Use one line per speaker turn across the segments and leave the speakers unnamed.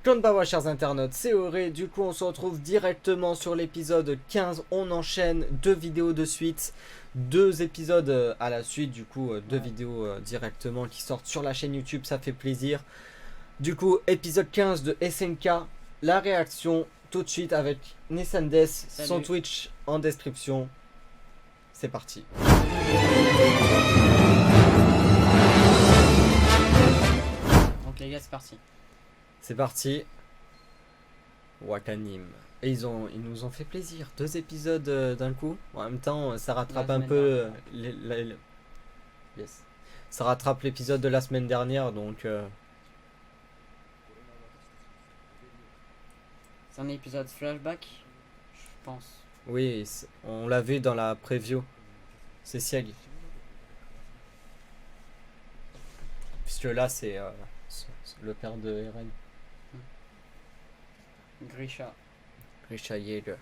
Konbanwa chers internautes, c'est Auré, du coup on se retrouve directement sur l'épisode 15, on enchaîne 2 vidéos de suite, 2 épisodes à la suite, du coup 2 vidéos directement qui sortent sur la chaîne YouTube, ça fait plaisir. Du coup épisode 15 de SNK, la réaction tout de suite avec Nissandes, son Twitch en description, c'est parti.
Donc les gars c'est parti.
C'est parti. Wakanim. Et ils nous ont fait plaisir. 2 épisodes d'un coup. En même temps, ça rattrape un peu. Yes. Ça rattrape l'épisode de la semaine dernière, donc.
C'est un épisode flashback, je pense.
Oui, on l'a vu dans la preview. C'est Sieg. Puisque là, c'est le père de Eren.
Grisha.
Grisha Yeager.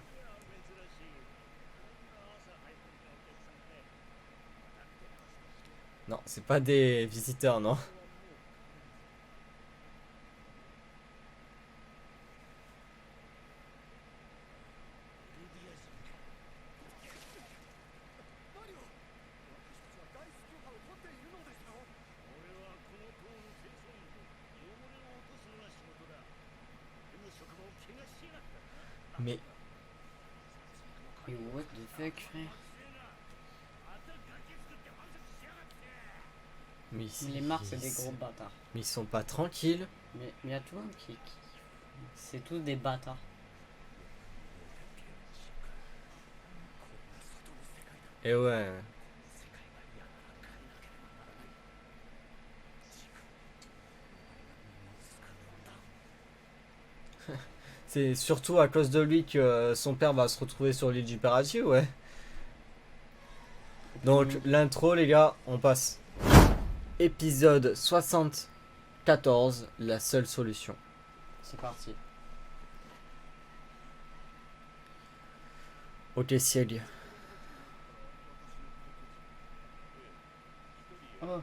Non, c'est pas des visiteurs, non. Mais
What the fuck, frère?
Mais
les marques, c'est des gros bâtards.
Mais ils sont pas tranquilles.
Mais il y a tout le monde qui... C'est tous des bâtards.
Et ouais. C'est surtout à cause de lui que son père va se retrouver sur l'île du paradis, ouais. Donc l'intro les gars, on passe. Épisode 74, la seule solution.
C'est parti.
Ok Sieg.
Oh.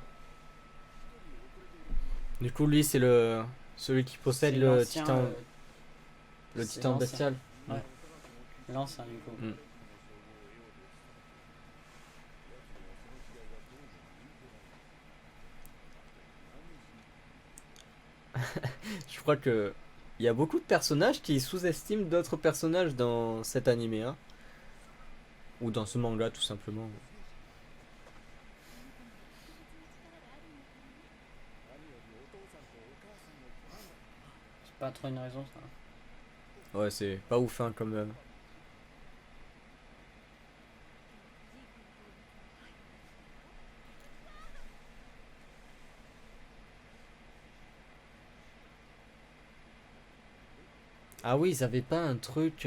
Du coup lui c'est celui qui possède le titan. Le titan bestial.
Ouais. L'ancien du coup.
Je crois que il y a beaucoup de personnages qui sous-estiment d'autres personnages dans cet animé, hein. Ou dans ce manga tout simplement.
C'est pas trop une raison ça.
Ouais, c'est pas ouf hein, comme. Ah oui, ils avaient pas un truc.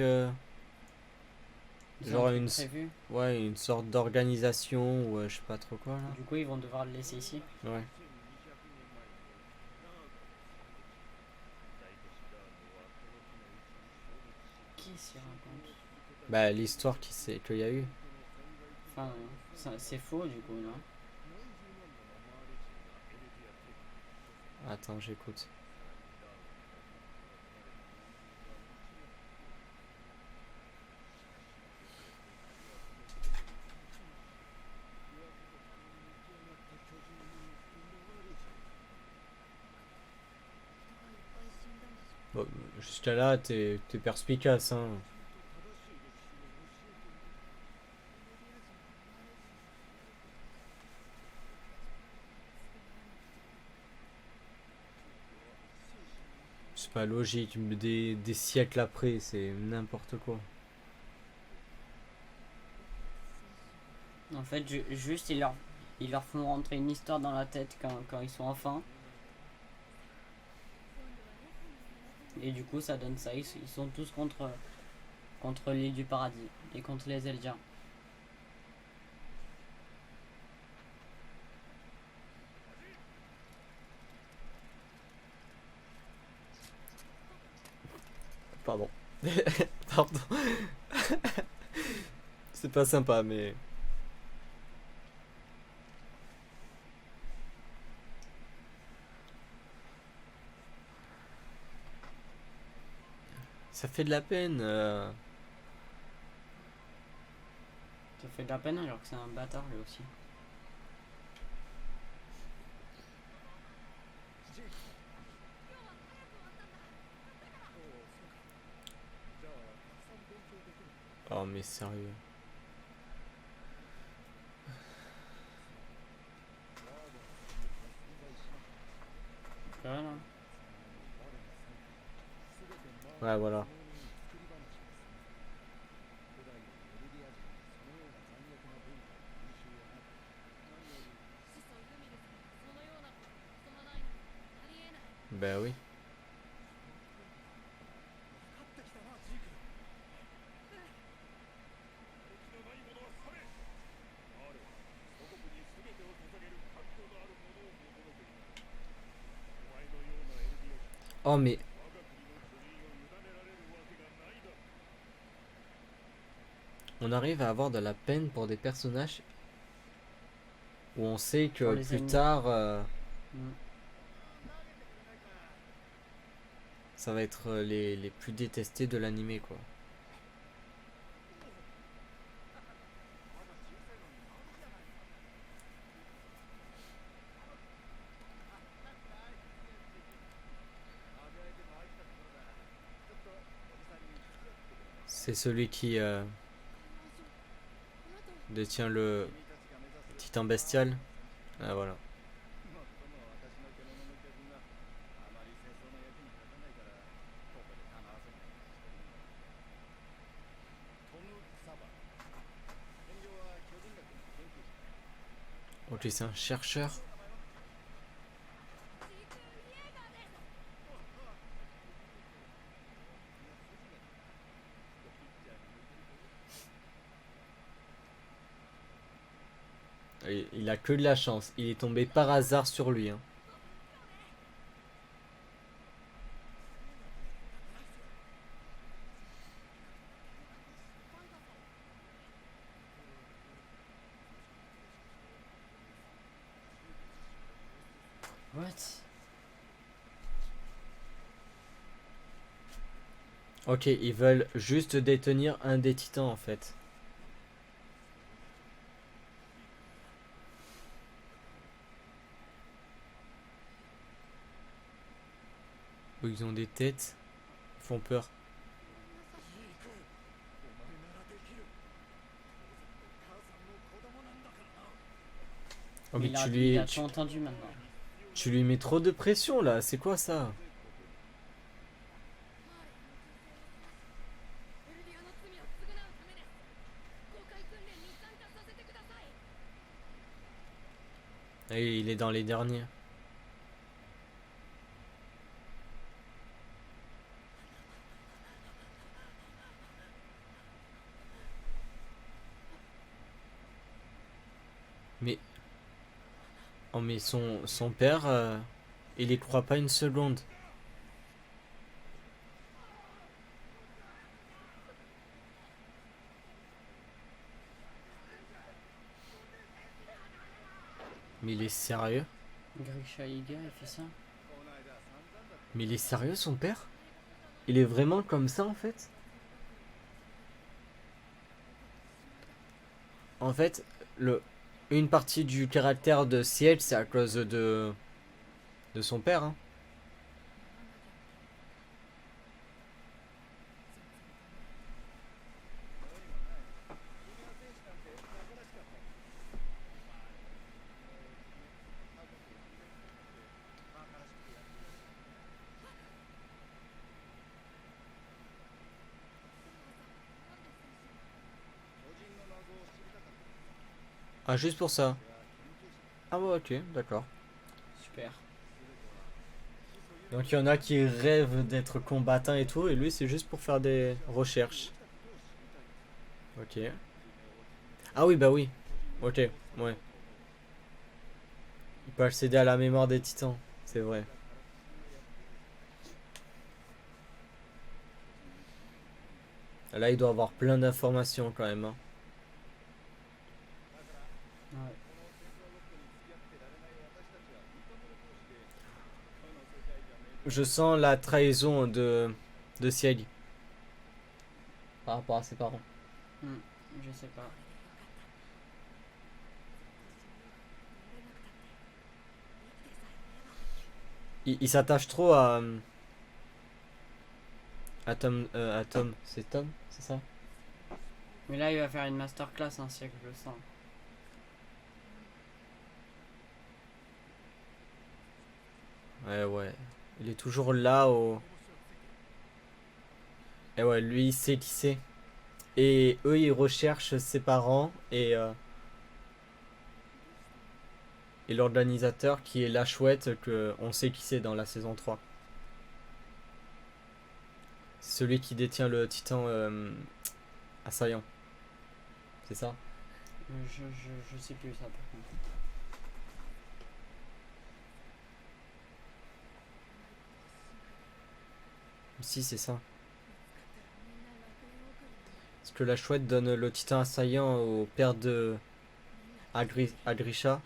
Genre une.
Prévu.
Ouais, une sorte d'organisation ou je sais pas trop quoi là.
Du coup, ils vont devoir le laisser ici.
Ouais.
Qui s'y raconte?
Bah, l'histoire qu'il y a eu.
Enfin, c'est faux du coup, non?
Attends, j'écoute. Bon, jusqu'à là, t'es perspicace, hein. C'est pas logique, des siècles après, c'est n'importe quoi.
En fait, juste ils leur font rentrer une histoire dans la tête quand ils sont enfants. Et du coup, ça donne ça. Ils sont tous contre l'île du paradis et contre les Eldiens.
Pardon. Pardon. C'est pas sympa, mais... Ça fait de la peine.
Ça fait de la peine alors que c'est un bâtard lui aussi.
Oh mais sérieux.
Voilà.
Ouais voilà. Ben oui. Oh mais on arrive à avoir de la peine pour des personnages où on sait
Pour
que
les
plus
ennemis.
tard
Mm.
ça va être les plus détestés de l'animé quoi. C'est celui qui détient le titan bestial. Ah voilà. Ok, c'est un chercheur. Il a que de la chance. Il est tombé par hasard sur lui. Hein.
What?
Ok, ils veulent juste détenir un des titans en fait. Où ils ont des têtes. Ils font peur. Oh mais
Il a tout entendu maintenant.
tu lui mets trop de pression là. C'est quoi ça? Et il est dans les derniers. Mais oh mais son père, il y croit pas une seconde. Mais il est sérieux?
Grisha Iga, il fait ça?
Mais il est sérieux son père? Il est vraiment comme ça en fait? En fait, une partie du caractère de Ciel, c'est à cause de son père. Hein. Ah, juste pour ça. Ah ouais, ok, d'accord.
Super.
Donc il y en a qui rêvent d'être combattants et tout, et lui c'est juste pour faire des recherches. Ok. Ah oui, bah oui. Ok, ouais. Il peut accéder à la mémoire des titans, c'est vrai. Là, il doit avoir plein d'informations quand même. Hein.
Ouais.
Je sens la trahison de Ciel. par rapport à ses parents.
Je sais pas.
Il s'attache trop à Tom. C'est Tom, c'est ça?
Mais là, il va faire une masterclass, un siècle, je le sens.
Ouais. Il est toujours là au... Et ouais, lui, il sait qui c'est. Et eux, ils recherchent ses parents et l'organisateur qui est la chouette que on sait qui c'est dans la saison 3. C'est celui qui détient le titan assaillant. C'est ça?
Je sais plus ça, par contre.
Si, c'est ça. Parce que la chouette donne le titan assaillant au père de Agrisha.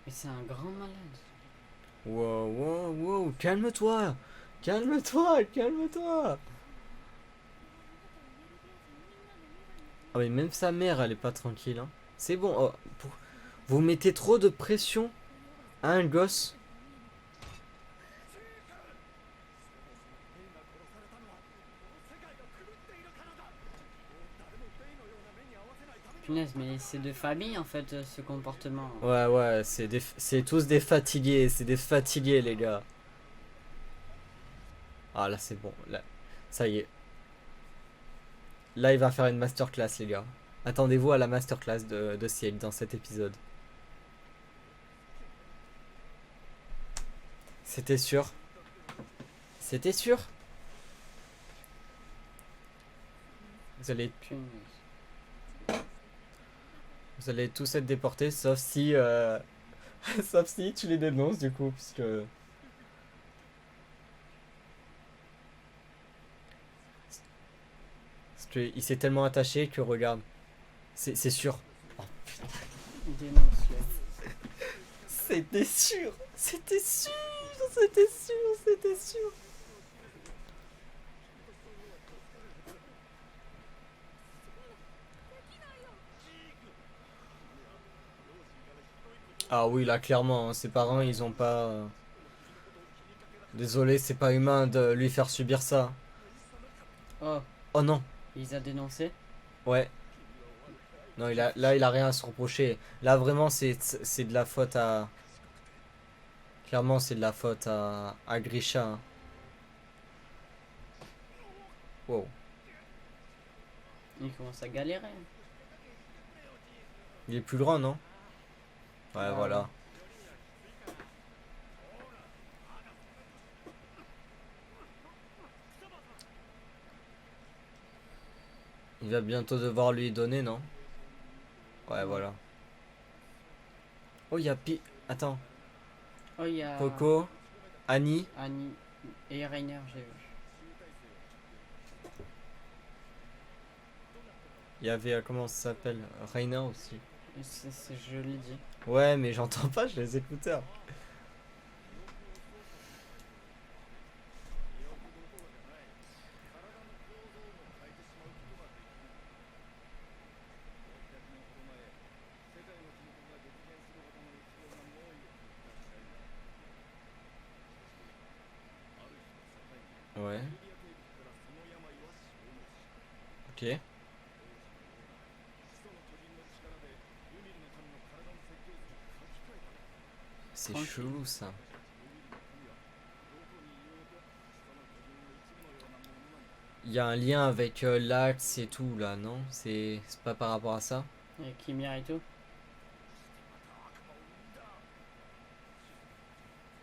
Mais c'est un grand malade.
Wow, calme-toi! Calme-toi! Ah mais même sa mère, elle est pas tranquille, hein. C'est bon, oh, vous mettez trop de pression à un gosse.
Punaise, mais c'est de famille en fait ce comportement.
Ouais, c'est tous des fatigués, c'est des fatigués les gars. Ah là c'est bon, là, ça y est. Là il va faire une masterclass les gars. Attendez-vous à la masterclass de Ciel dans cet épisode. C'était sûr. C'était sûr. Vous allez,
Punaise.
vous allez tous être déportés sauf si, sauf si tu les dénonces du coup, puisque... Parce qu'il s'est tellement attaché que regarde. C'est sûr. Oh,
Dénonce-le.
c'était sûr. C'était sûr. C'était sûr. Ah oui, là clairement, hein, ses parents ils ont pas... Désolé, c'est pas humain de lui faire subir ça.
Oh,
Oh non.
il les a dénoncés.
Ouais. Non, là il a rien à se reprocher. Là vraiment c'est de la faute à... Clairement c'est de la faute à Grisha, hein. Wow.
Il commence à galérer.
Il est plus grand, non? Ouais,
Ah
voilà. Il va bientôt devoir lui donner, non? Ouais, voilà. Oh, il y a Attends.
Oh, il y a
Poco, Annie.
Annie et Rainer, j'ai vu.
Il y avait, comment ça s'appelle? Rainer aussi.
Je l'ai dit.
Ouais, mais j'entends pas, j'ai les écouteurs. Ouais. Ok. C'est
Tranquille.
chelou ça. Il y a un lien avec l'axe et tout là, non? C'est pas par rapport à ça?
Et Kimia et tout.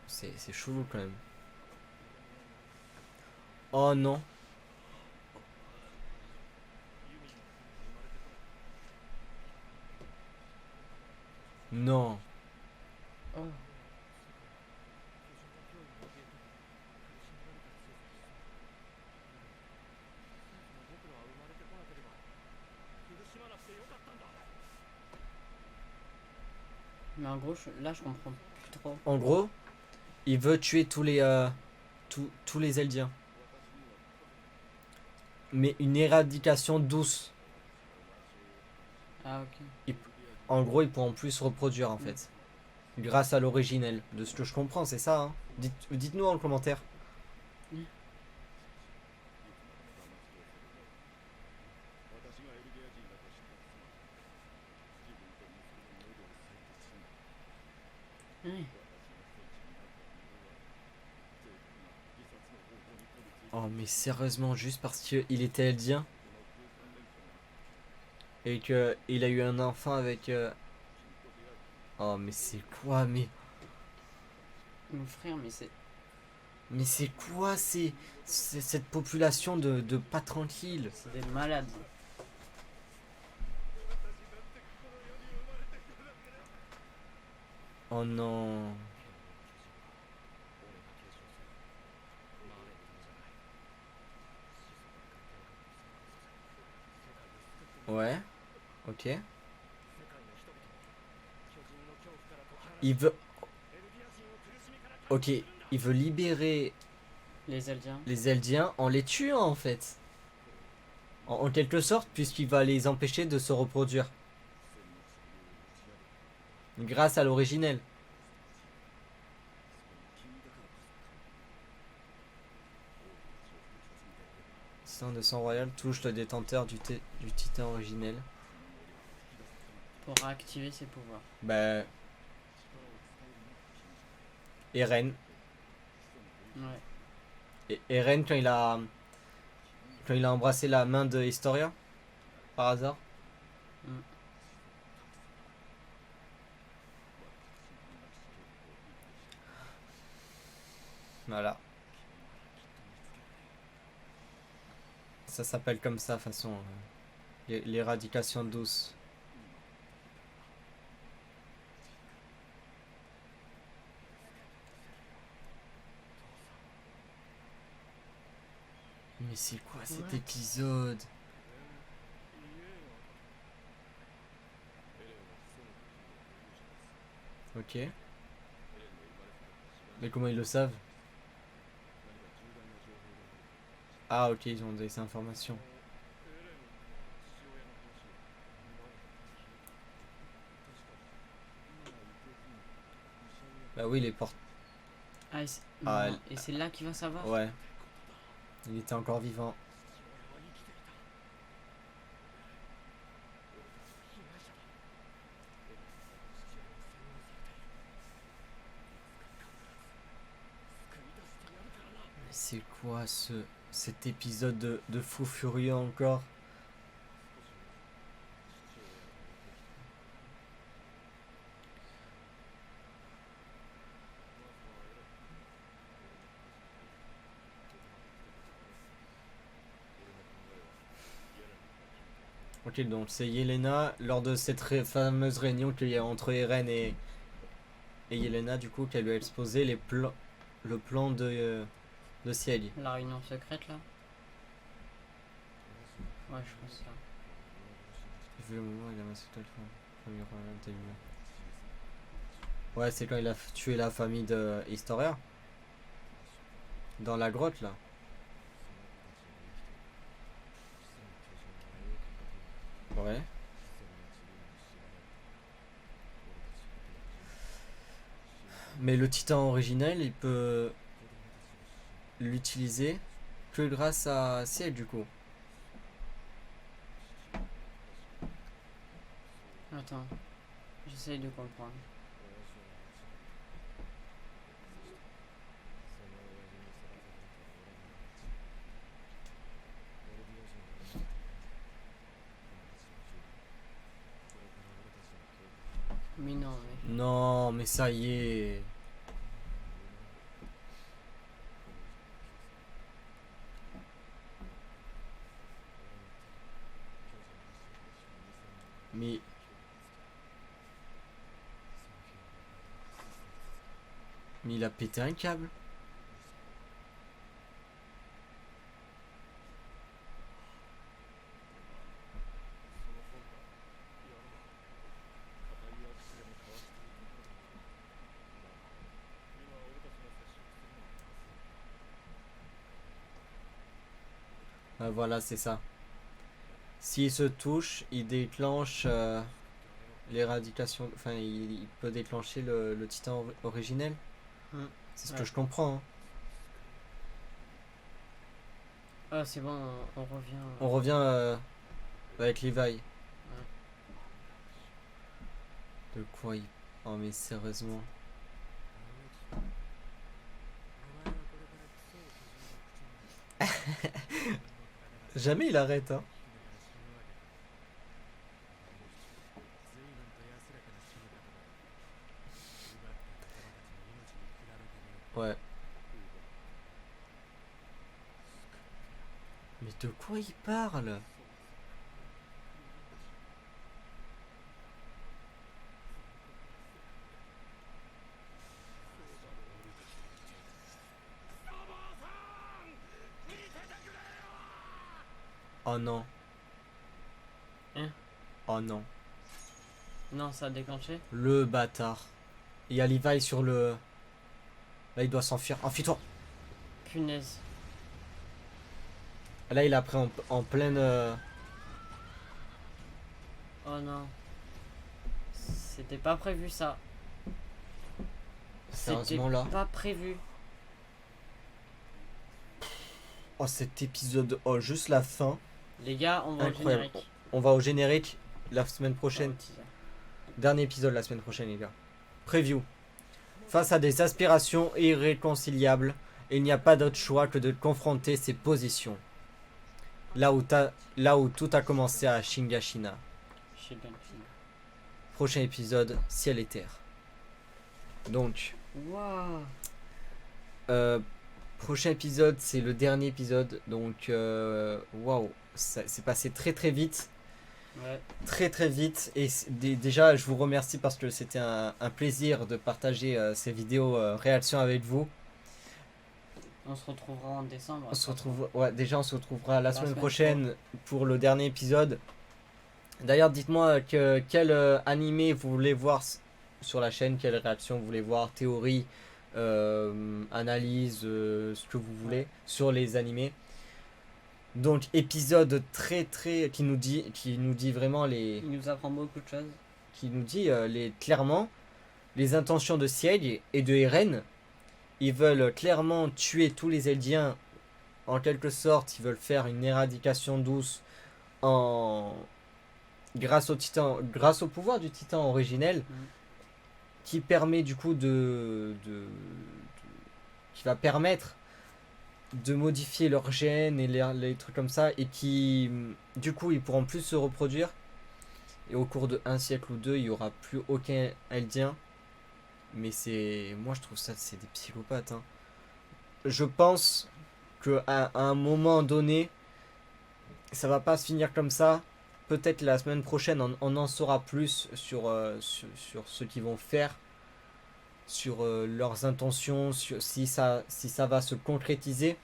C'est chelou quand même. Oh non. Non.
Oh. Mais en gros, là, je comprends plus trop.
En gros, il veut tuer tous les Eldiens. mais une éradication douce.
Ah, ok.
En gros, ils pourront plus se reproduire en fait. Grâce à l'originel. De ce que je comprends, c'est ça. Hein. Dites-nous en commentaire.
Oui.
Oh, mais sérieusement, juste parce qu'il était eldien et que il a eu un enfant avec. Oh, mais c'est quoi,
Mon frère, mais c'est.
mais c'est quoi, c'est cette population de pas tranquille.
C'est des malades.
Oh non. Ouais, ok. Il veut. Ok, il veut libérer
Les Eldiens.
les Eldiens en les tuant en fait. En quelque sorte, puisqu'il va les empêcher de se reproduire. Grâce à l'originel. Titan de sang royal touche le détenteur du titan originel.
Pour activer ses pouvoirs.
Bah. Eren.
Ouais.
Et Eren, quand il a embrassé la main de Historia, par hasard.
Mm.
Voilà. Ça s'appelle comme ça, de toute façon. L'éradication douce. Mais c'est quoi cet
What?
épisode? Ok. Mais comment ils le savent? Ah ok, ils ont des informations. Bah oui, les portes.
Ah,
Ah,
non, et c'est là qu'il va savoir.
ouais. Il était encore vivant. Mais c'est quoi cet épisode de fou furieux encore? Ok, donc c'est Yelena, lors de cette fameuse réunion qu'il y a entre Eren et Yelena, du coup, qu'elle lui a exposé le plan de Ciel.
La réunion secrète là. Ouais, je pense ça.
Vu le moment, il a massacré le famille royale d'Elena. Ouais, c'est quand il a tué la famille de Historia. Dans la grotte, là. Ouais. Mais le titan originel, il peut l'utiliser que grâce à Ciel, du coup.
Attends, j'essaye de comprendre. Mais non, mais.
Non, mais ça y est. Mais... Mais il a pété un câble. Voilà, c'est ça. S'il se touche, il déclenche l'éradication. Enfin, il peut déclencher le titan originel.
Hmm.
C'est ce
Ouais.
que je comprends. Hein.
Ah, c'est bon, on revient.
On revient avec Levi. De quoi il. Oh, mais sérieusement. Jamais il arrête, hein. Ouais. Mais de quoi il parle? Oh non.
Hein?
Oh non.
Non, ça a déclenché.
Le bâtard. Il y a Levi sur le. Là, il doit s'enfuir. Enfuis-toi.
Punaise.
Là, il a pris en pleine.
Oh non. C'était pas prévu ça. C'était
Sérieusement, là.
pas prévu.
Oh, cet épisode. Oh, juste la fin.
Les gars, on va au
Incroyable.
générique.
On va au générique la semaine prochaine.
Oh, teaser.
Dernier épisode la semaine prochaine, les gars. Preview. Face à des aspirations irréconciliables, il n'y a pas d'autre choix que de confronter ses positions. Là où tout a commencé à Shingashina.
Chez Dunkin.
Prochain épisode, ciel et terre. Donc,
Waouh.
prochain épisode, c'est le dernier épisode. Donc, waouh, c'est passé très très vite.
Ouais.
Très très vite. Et déjà, je vous remercie parce que c'était un plaisir de partager ces vidéos réactions avec vous.
On se retrouvera en décembre.
On se retrouve, ouais, déjà on se retrouvera la semaine
semaine
prochaine pour le dernier épisode. D'ailleurs, dites-moi quel animé vous voulez voir sur la chaîne, quelle réaction vous voulez voir, théorie, analyse, ce que vous voulez sur les animés. Donc épisode très très qui nous dit vraiment les,
Il nous apprend beaucoup de choses.
qui nous dit clairement les intentions de Sieg et de Eren. Ils veulent clairement tuer tous les Eldiens. En quelque sorte, ils veulent faire une éradication douce grâce au pouvoir du titan originel, qui permet du coup qui va permettre de modifier leurs gènes et les trucs comme ça, et qui du coup ils pourront plus se reproduire. Et au cours de un siècle ou deux, il y aura plus aucun Eldien. Mais moi je trouve ça, c'est des psychopathes. Hein. Je pense que à un moment donné, ça va pas se finir comme ça. Peut-être la semaine prochaine, on en saura plus sur ce qu'ils vont faire, sur leurs intentions, si ça va se concrétiser,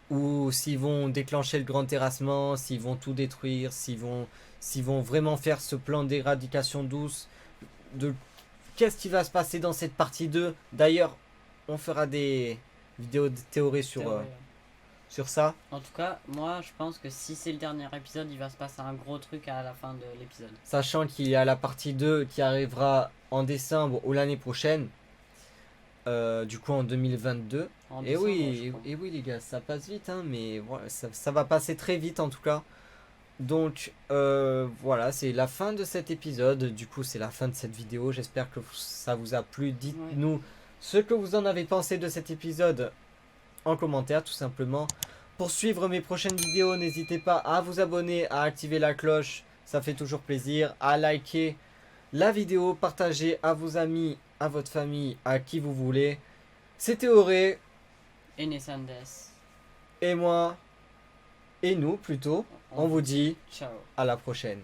ou s'ils vont déclencher le grand terrassement, s'ils vont tout détruire, s'ils vont vraiment faire ce plan d'éradication douce. Qu'est-ce qui va se passer dans cette partie 2? D'ailleurs, on fera des vidéos de théorie sur ça.
En tout cas, moi je pense que si c'est le dernier épisode, il va se passer un gros truc à la fin de l'épisode.
Sachant qu'il y a la partie 2 qui arrivera en décembre ou l'année prochaine. Du coup en 2022.
En
Et
décembre, je
oui,
crois.
et oui les gars, ça passe vite, hein, mais voilà, ça va passer très vite en tout cas. Donc voilà, c'est la fin de cet épisode. Du coup, c'est la fin de cette vidéo. J'espère que ça vous a plu. Dites-nous ce que vous en avez pensé de cet épisode en commentaire, tout simplement. Pour suivre mes prochaines vidéos, n'hésitez pas à vous abonner, à activer la cloche. Ça fait toujours plaisir. À liker la vidéo, partager à vos amis, à votre famille, à qui vous voulez. C'était Auré.
Et Nessandes.
Et moi. Et nous, plutôt. On vous dit
ciao.
à la prochaine.